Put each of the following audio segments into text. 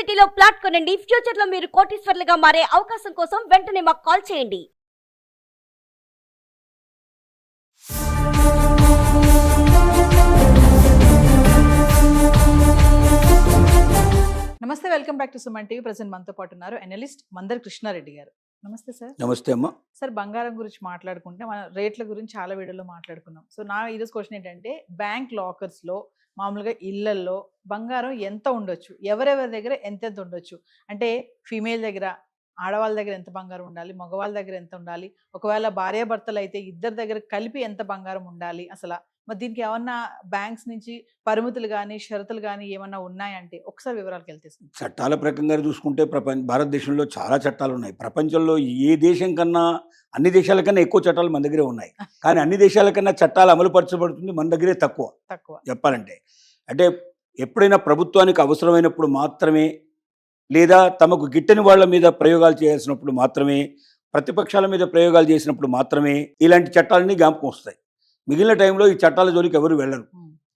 సిటీలో ప్లాట్ కొనండి. ఫ్యూచర్ లో మీరు కోటీశ్వర్లుగా మారే అవకాశం కోసం వెంటనే మాకు కాల్ చేయండి. నమస్తే, welcome back to Suman TV. Present మనతో పాటు ఉన్నారు అనలిస్ట్ మందర్ కృష్ణారెడ్డి గారు. నమస్తే సార్. నమస్తే అమ్మా. సార్, బంగారం గురించి మాట్లాడుకుంటే మన రేట్ల గురించి చాలా వీడియోలో మాట్లాడుకున్నాం. సో నా ఈరోజు క్వశ్చన్ ఏంటంటే, బ్యాంక్ లాకర్స్లో మామూలుగా ఇళ్లల్లో బంగారం ఎంత ఉండొచ్చు, ఎవరెవరి దగ్గర ఎంతెంత ఉండొచ్చు? అంటే ఫీమేల్ దగ్గర, ఆడవాళ్ళ దగ్గర ఎంత బంగారం ఉండాలి, మగవాళ్ళ దగ్గర ఎంత ఉండాలి, ఒకవేళ భార్యాభర్తలు అయితే ఇద్దరి దగ్గర కలిపి ఎంత బంగారం ఉండాలి అసలు? మరి దీనికి ఏమన్నా బ్యాంక్స్ నుంచి పరిమితులు కానీ షరతులు కానీ ఏమన్నా ఉన్నాయంటే ఒకసారి వివరాలకు వెళ్తే. చట్టాల ప్రకారంగా చూసుకుంటే భారతదేశంలో చాలా చట్టాలు ఉన్నాయి. ప్రపంచంలో ఏ దేశం కన్నా, అన్ని దేశాల కన్నా ఎక్కువ చట్టాలు మన దగ్గరే ఉన్నాయి. కానీ అన్ని దేశాల కన్నా చట్టాలు అమలు పరచబడుతుంది మన దగ్గరే తక్కువ చెప్పాలంటే. అంటే ఎప్పుడైనా ప్రభుత్వానికి అవసరమైనప్పుడు మాత్రమే, లేదా తమకు గిట్టని వాళ్ళ మీద ప్రయోగాలు చేయాల్సినప్పుడు మాత్రమే, ప్రతిపక్షాల మీద ప్రయోగాలు చేసినప్పుడు మాత్రమే ఇలాంటి చట్టాలన్నీ జ్ఞాపకం వస్తాయి. మిగిలిన టైంలో ఈ చట్టాల జోలికి ఎవరు వెళ్ళరు.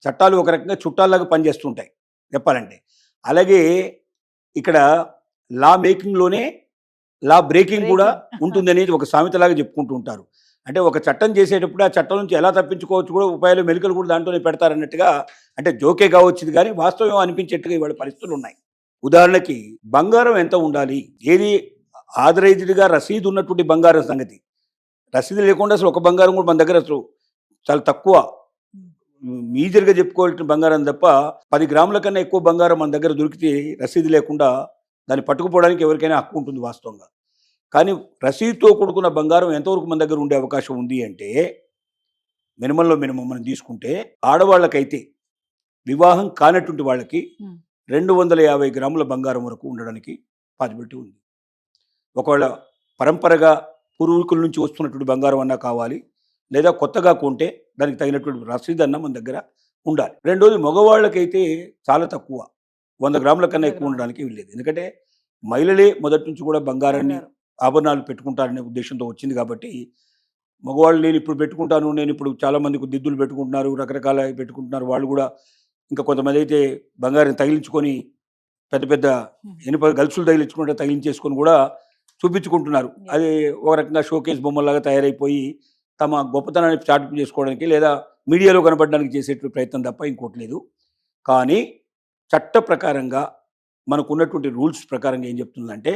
చట్టాలు ఒక రకంగా చుట్టాల్లాగా పనిచేస్తుంటాయి చెప్పాలంటే. అలాగే ఇక్కడ లా మేకింగ్లోనే లా బ్రేకింగ్ కూడా ఉంటుంది అనేది ఒక సామెతలాగా చెప్పుకుంటూ ఉంటారు. అంటే ఒక చట్టం చేసేటప్పుడు ఆ చట్టం నుంచి ఎలా తప్పించుకోవచ్చు కూడా ఉపాయాలు, మెలికలు కూడా దాంట్లోనే పెడతారన్నట్టుగా, అంటే జోకే కావచ్చుది కానీ వాస్తవం అనిపించేట్టుగా ఇవాళ పరిస్థితులు ఉన్నాయి. ఉదాహరణకి బంగారం ఎంత ఉండాలి, ఏది ఆథరైజ్డ్గా రసీదు ఉన్నటువంటి బంగారం సంగతి. రసీదు లేకుండా అసలు ఒక బంగారం కూడా మన దగ్గర అసలు చాలా తక్కువ, మేజర్గా చెప్పుకోవాల్సిన బంగారం తప్ప 10 గ్రాముల కన్నా ఎక్కువ బంగారం మన దగ్గర దొరికితే రసీదు లేకుండా దాన్ని పట్టుకుపోవడానికి ఎవరికైనా హక్కు ఉంటుంది వాస్తవంగా. కానీ రసీదుతో కూడుకున్న బంగారం ఎంతవరకు మన దగ్గర ఉండే అవకాశం ఉంది అంటే, మినిమంలో మినిమం మనం తీసుకుంటే ఆడవాళ్ళకైతే వివాహం కానటువంటి వాళ్ళకి 250 గ్రాముల బంగారం వరకు ఉండడానికి పాసిబిలిటీ ఉంది. ఒకవేళ పరంపరగా పూర్వీకుల నుంచి వస్తున్నటువంటి బంగారం అన్నా కావాలి, లేదా కొత్తగా కొంటే దానికి తగినటువంటి రసీదు అన్న మన దగ్గర ఉండాలి. రెండోది మగవాళ్ళకైతే చాలా తక్కువ, 100 గ్రాముల కన్నా ఎక్కువ ఉండడానికి వీల్లేదు. ఎందుకంటే మహిళలే మొదటి నుంచి కూడా బంగారాన్ని, ఆభరణాలు పెట్టుకుంటారనే ఉద్దేశంతో వచ్చింది కాబట్టి, మగవాళ్ళు నేను ఇప్పుడు పెట్టుకుంటాను, నేను ఇప్పుడు చాలామందికి దిద్దులు పెట్టుకుంటున్నారు, రకరకాల పెట్టుకుంటున్నారు. వాళ్ళు కూడా ఇంకా కొంతమంది అయితే బంగారం తగిలించుకొని పెద్ద పెద్ద ఇనుప గల్సులు తగిలించేసుకొని కూడా చూపించుకుంటున్నారు. అది ఒక రకంగా షోకేస్ బొమ్మలాగా తయారైపోయి తమ గొప్పతనాన్ని చాటింపు చేసుకోవడానికి లేదా మీడియాలో కనపడడానికి చేసేటువంటి ప్రయత్నం తప్ప ఇంకోటి లేదు. కానీ చట్ట ప్రకారంగా మనకున్నటువంటి రూల్స్ ప్రకారంగా ఏం చెప్తుందంటే,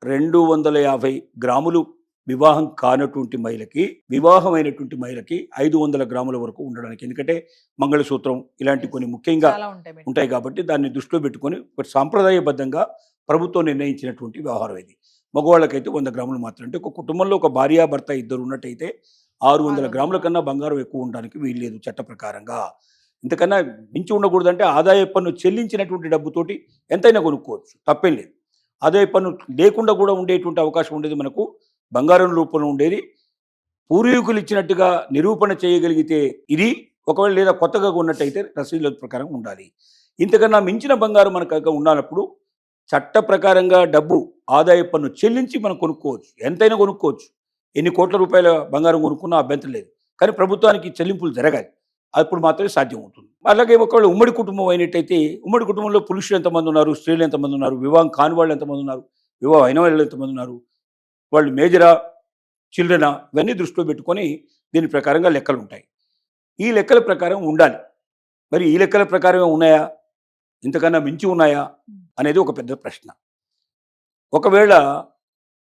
250 గ్రాములు వివాహం కానటువంటి మహిళకి, వివాహమైనటువంటి మహిళకి 500 గ్రాముల వరకు ఉండడానికి. ఎందుకంటే మంగళసూత్రం ఇలాంటి కొన్ని ముఖ్యంగా ఉంటాయి కాబట్టి దాన్ని దృష్టిలో పెట్టుకొని ఒక సాంప్రదాయబద్ధంగా ప్రభుత్వం నిర్ణయించినటువంటి వ్యవహారం ఇది. మగవాళ్ళకైతే 100 గ్రాములు మాత్రం. అంటే ఒక కుటుంబంలో ఒక భార్యాభర్త ఇద్దరు ఉన్నట్టయితే 600 గ్రాముల కన్నా బంగారం ఎక్కువ ఉండడానికి వీల్లేదు చట్ట ప్రకారంగా. ఇంతకన్నా మించి ఉండకూడదంటే ఆదాయ పన్ను చెల్లించినటువంటి డబ్బుతోటి ఎంతైనా కొనుక్కోవచ్చు, తప్పేం లేదు. ఆదాయ పన్ను లేకుండా కూడా ఉండేటువంటి అవకాశం ఉండేది మనకు బంగారం రూపంలో ఉండేది. పూర్వీకులు ఇచ్చినట్టుగా నిరూపణ చేయగలిగితే ఇది, ఒకవేళ లేదా కొత్తగా ఉన్నట్టయితే రసీదుల ప్రకారం ఉండాలి. ఇంతకన్నా మించిన బంగారం మనకు ఉన్నప్పుడు చట్ట ప్రకారంగా డబ్బు ఆదాయ పన్ను చెల్లించి మనం కొనుక్కోవచ్చు, ఎంతైనా కొనుక్కోవచ్చు. ఎన్ని కోట్ల రూపాయల బంగారం కొనుక్కున్నా అభ్యంతరం లేదు. కానీ ప్రభుత్వానికి చెల్లింపులు జరగాలి, అప్పుడు మాత్రమే సాధ్యం అవుతుంది. అలాగే ఒకవేళ ఉమ్మడి కుటుంబం అయినట్టయితే, ఉమ్మడి కుటుంబంలో పురుషులు ఎంతమంది ఉన్నారు, స్త్రీలు ఎంతమంది ఉన్నారు, వివాహం కాని వాళ్ళు ఎంతమంది ఉన్నారు, వివాహం అయిన వాళ్ళు ఎంతమంది ఉన్నారు, వాళ్ళు మేజరా చిల్డ్రనా, ఇవన్నీ దృష్టిలో పెట్టుకొని దీని ప్రకారంగా లెక్కలు ఉంటాయి. ఈ లెక్కల ప్రకారం ఉండాలి. మరి ఈ లెక్కల ప్రకారమే ఉన్నాయా, ఇంతకన్నా మించి ఉన్నాయా అనేది ఒక పెద్ద ప్రశ్న. ఒకవేళ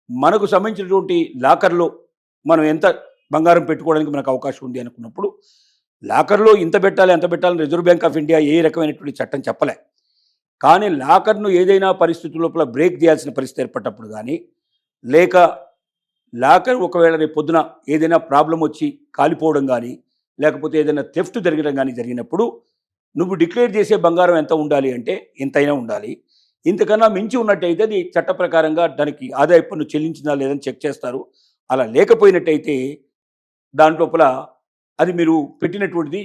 మనకు సంబంధించినటువంటి లాకర్లో మనం ఎంత బంగారం పెట్టుకోవడానికి మనకు అవకాశం ఉంది అనుకున్నప్పుడు, లాకర్లో ఇంత పెట్టాలి అంత పెట్టాలని రిజర్వ్ బ్యాంక్ ఆఫ్ ఇండియా ఏ రకమైనటువంటి చట్టం చెప్పలే. కానీ లాకర్ను ఏదైనా పరిస్థితుల లోపల బ్రేక్ చేయాల్సిన పరిస్థితి ఏర్పడినప్పుడు కానీ, లేక లాకర్ ఒకవేళ రేపు పొద్దున ఏదైనా ప్రాబ్లం వచ్చి కాలిపోవడం కానీ, లేకపోతే ఏదైనా థెఫ్ట్ జరగడం కానీ జరిగినప్పుడు, నువ్వు డిక్లేర్ చేసే బంగారం ఎంత ఉండాలి అంటే ఎంతైనా ఉండాలి. ఇంతకన్నా మించి ఉన్నట్టయితే అది చట్ట ప్రకారంగా దానికి ఆదాయ పన్ను చెల్లించిందా లేదని చెక్ చేస్తారు. అలా లేకపోయినట్టయితే దాంట్లోపల అది మీరు పెట్టినటువంటిది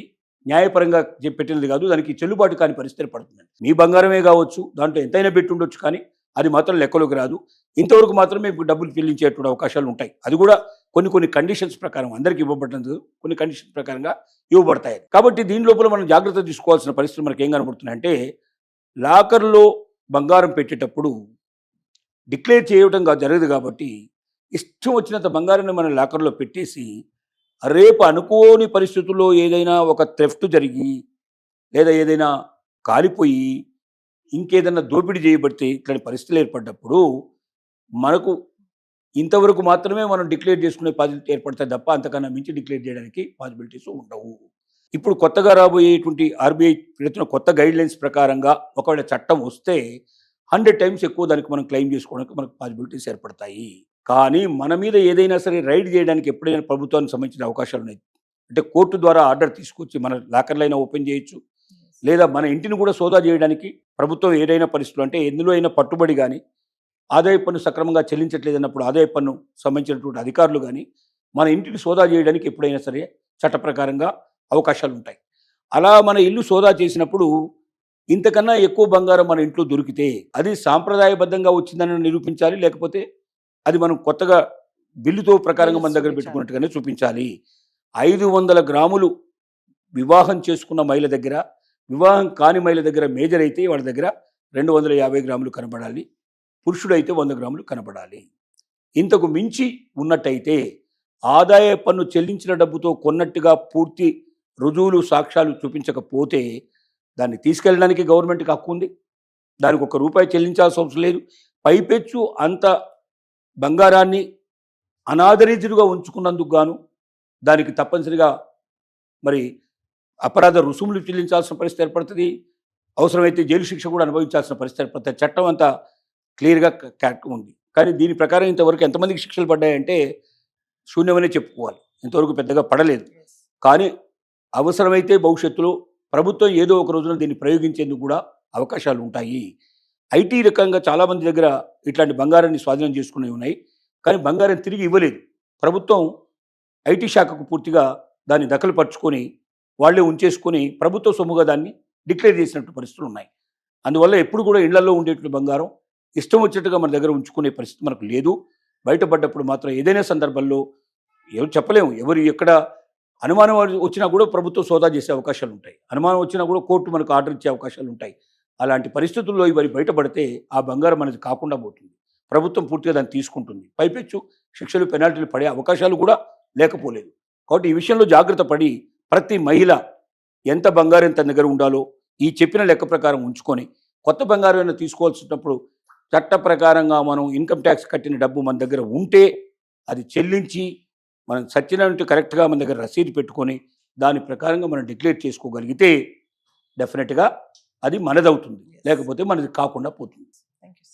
న్యాయపరంగా పెట్టినది కాదు, దానికి చెల్లుబాటు కాని పరిస్థితి పడుతుంది. మీ బంగారమే కావచ్చు, దాంట్లో ఎంతైనా పెట్టి ఉండొచ్చు, కానీ అది మాత్రం లెక్కలోకి రాదు. ఇంతవరకు మాత్రమే డబ్బులు చెల్లించేటువంటి అవకాశాలు ఉంటాయి. అది కూడా కొన్ని కండిషన్స్ ప్రకారం, అందరికీ ఇవ్వబడదు, కొన్ని కండిషన్స్ ప్రకారంగా ఇవ్వబడతాయి. కాబట్టి దీని లోపల మనం జాగ్రత్త తీసుకోవాల్సిన పరిస్థితులు మనకి ఏం కనబడుతున్నాయంటే, లాకర్లో బంగారం పెట్టేటప్పుడు డిక్లేర్ చేయడం జరగదు కాబట్టి ఇష్టం వచ్చినంత బంగారాన్ని మన లాకర్లో పెట్టేసి రేపు అనుకోని పరిస్థితుల్లో ఏదైనా ఒక థెఫ్ట్ జరిగి లేదా ఏదైనా కాలిపోయి ఇంకేదైనా దోపిడీ చేయబడితే ఇట్లాంటి పరిస్థితులు ఏర్పడ్డప్పుడు మనకు ఇంతవరకు మాత్రమే మనం డిక్లేర్ చేసుకునే పాసిబిలిటీ ఏర్పడతాయి తప్ప అంతకన్నా మించి డిక్లేర్ చేయడానికి పాసిబిలిటీస్ ఉండవు. ఇప్పుడు కొత్తగా రాబోయేటువంటి ఆర్బీఐ పెడుతున్న కొత్త గైడ్ లైన్స్ ప్రకారంగా ఒకవేళ చట్టం వస్తే 100 టైమ్స్ ఎక్కువ దానికి మనం క్లెయిమ్ చేసుకోవడానికి మనకు పాసిబిలిటీస్ ఏర్పడతాయి. కానీ మన మీద ఏదైనా సరే రైడ్ చేయడానికి ఎప్పుడైనా ప్రభుత్వానికి సంబంధించిన అవకాశాలు ఉన్నాయి. అంటే కోర్టు ద్వారా ఆర్డర్ తీసుకొచ్చి మన లాకర్లైనా ఓపెన్ చేయొచ్చు, లేదా మన ఇంటిని కూడా సోదా చేయడానికి ప్రభుత్వం ఏదైనా పరిస్థితులు అంటే ఎందులో అయినా పట్టుబడి కానీ ఆదాయ పన్ను సక్రమంగా చెల్లించట్లేదన్నప్పుడు ఆదాయ పన్ను సంబంధించినటువంటి అధికారులు కానీ మన ఇంటిని సోదా చేయడానికి ఎప్పుడైనా సరే చట్ట ప్రకారంగా అవకాశాలు ఉంటాయి. అలా మన ఇల్లు సోదా చేసినప్పుడు ఇంతకన్నా ఎక్కువ బంగారం మన ఇంట్లో దొరికితే అది సాంప్రదాయబద్ధంగా వచ్చిందని నిరూపించాలి, లేకపోతే అది మనం కొత్తగా బిల్లుతో ప్రకారంగా మన దగ్గర పెట్టుకున్నట్టుగానే చూపించాలి. 500 గ్రాములు వివాహం చేసుకున్న మహిళ దగ్గర, వివాహం కాని మహిళ దగ్గర మేజర్ అయితే వాళ్ళ దగ్గర 250 గ్రాములు కనబడాలి, పురుషుడైతే 100 గ్రాములు కనబడాలి. ఇంతకు మించి ఉన్నట్టయితే ఆదాయ పన్ను చెల్లించిన డబ్బుతో కొన్నట్టుగా పూర్తి రుజువులు సాక్ష్యాలు చూపించకపోతే దాన్ని తీసుకెళ్ళడానికి గవర్నమెంట్కి హక్కు ఉంది. దానికి ₹1 చెల్లించాల్సిన అవసరం లేదు. పైపెచ్చు అంత బంగారాన్ని అనాథరైజ్డ్గా ఉంచుకున్నందుకు గాను దానికి తప్పనిసరిగా మరి అపరాధ రుసుములు చెల్లించాల్సిన పరిస్థితి ఏర్పడుతుంది. అవసరమైతే జైలు శిక్ష కూడా అనుభవించాల్సిన పరిస్థితి ఏర్పడుతుంది. చట్టం అంతా క్లియర్గా ఉంది. కానీ దీని ప్రకారం ఇంతవరకు ఎంతమందికి శిక్షలు పడ్డాయంటే శూన్యమనే చెప్పుకోవాలి. ఇంతవరకు పెద్దగా పడలేదు. కానీ అవసరమైతే భవిష్యత్తులో ప్రభుత్వం ఏదో ఒక రోజున దీన్ని ప్రయోగించేందుకు కూడా అవకాశాలు ఉంటాయి. ఐటీ రకంగా చాలామంది దగ్గర ఇట్లాంటి బంగారాన్ని స్వాధీనం చేసుకునేవి ఉన్నాయి. కానీ బంగారం తిరిగి ఇవ్వలేదు. ప్రభుత్వం ఐటీ శాఖకు పూర్తిగా దాన్ని దఖలు పరుచుకొని వాళ్ళే ఉంచేసుకొని ప్రభుత్వ సొమ్ముగా దాన్ని డిక్లేర్ చేసినట్టు పరిస్థితులు ఉన్నాయి. అందువల్ల ఎప్పుడు కూడా ఇళ్లలో ఉండేటువంటి బంగారం ఇష్టం వచ్చేట్టుగా మన దగ్గర ఉంచుకునే పరిస్థితి మనకు లేదు. బయటపడ్డప్పుడు మాత్రం ఏదైనా సందర్భంలో ఎవరు చెప్పలేము, ఎవరు ఎక్కడ అనుమానం వచ్చినా కూడా ప్రభుత్వం సోదా చేసే అవకాశాలు ఉంటాయి. అనుమానం వచ్చినా కూడా కోర్టు మనకు ఆర్డర్ ఇచ్చే అవకాశాలు ఉంటాయి. అలాంటి పరిస్థితుల్లో ఇవన్నీ బయటపడితే ఆ బంగారం అనేది కాకుండా పోతుంది. ప్రభుత్వం పూర్తిగా దాన్ని తీసుకుంటుంది. పైపెచ్చు శిక్షలు పెనాల్టీలు పడే అవకాశాలు కూడా లేకపోలేదు. కాబట్టి ఈ విషయంలో జాగ్రత్త పడి ప్రతి మహిళ ఎంత బంగారం తన దగ్గర ఉండాలో ఈ చెప్పిన లెక్క ప్రకారం ఉంచుకొని కొత్త బంగారం అయినా తీసుకోవాల్సినప్పుడు చట్ట ప్రకారంగా మనం ఇన్కమ్ ట్యాక్స్ కట్టిన డబ్బు మన దగ్గర ఉంటే అది చెల్లించి మనం సత్యనారాయణ కరెక్ట్గా మన దగ్గర రసీదు పెట్టుకొని దాని ప్రకారంగా మనం డిక్లేర్ చేసుకోగలిగితే డెఫినెట్గా అది మనదవుతుంది, లేకపోతే మనది కాకుండా పోతుంది. Thank you.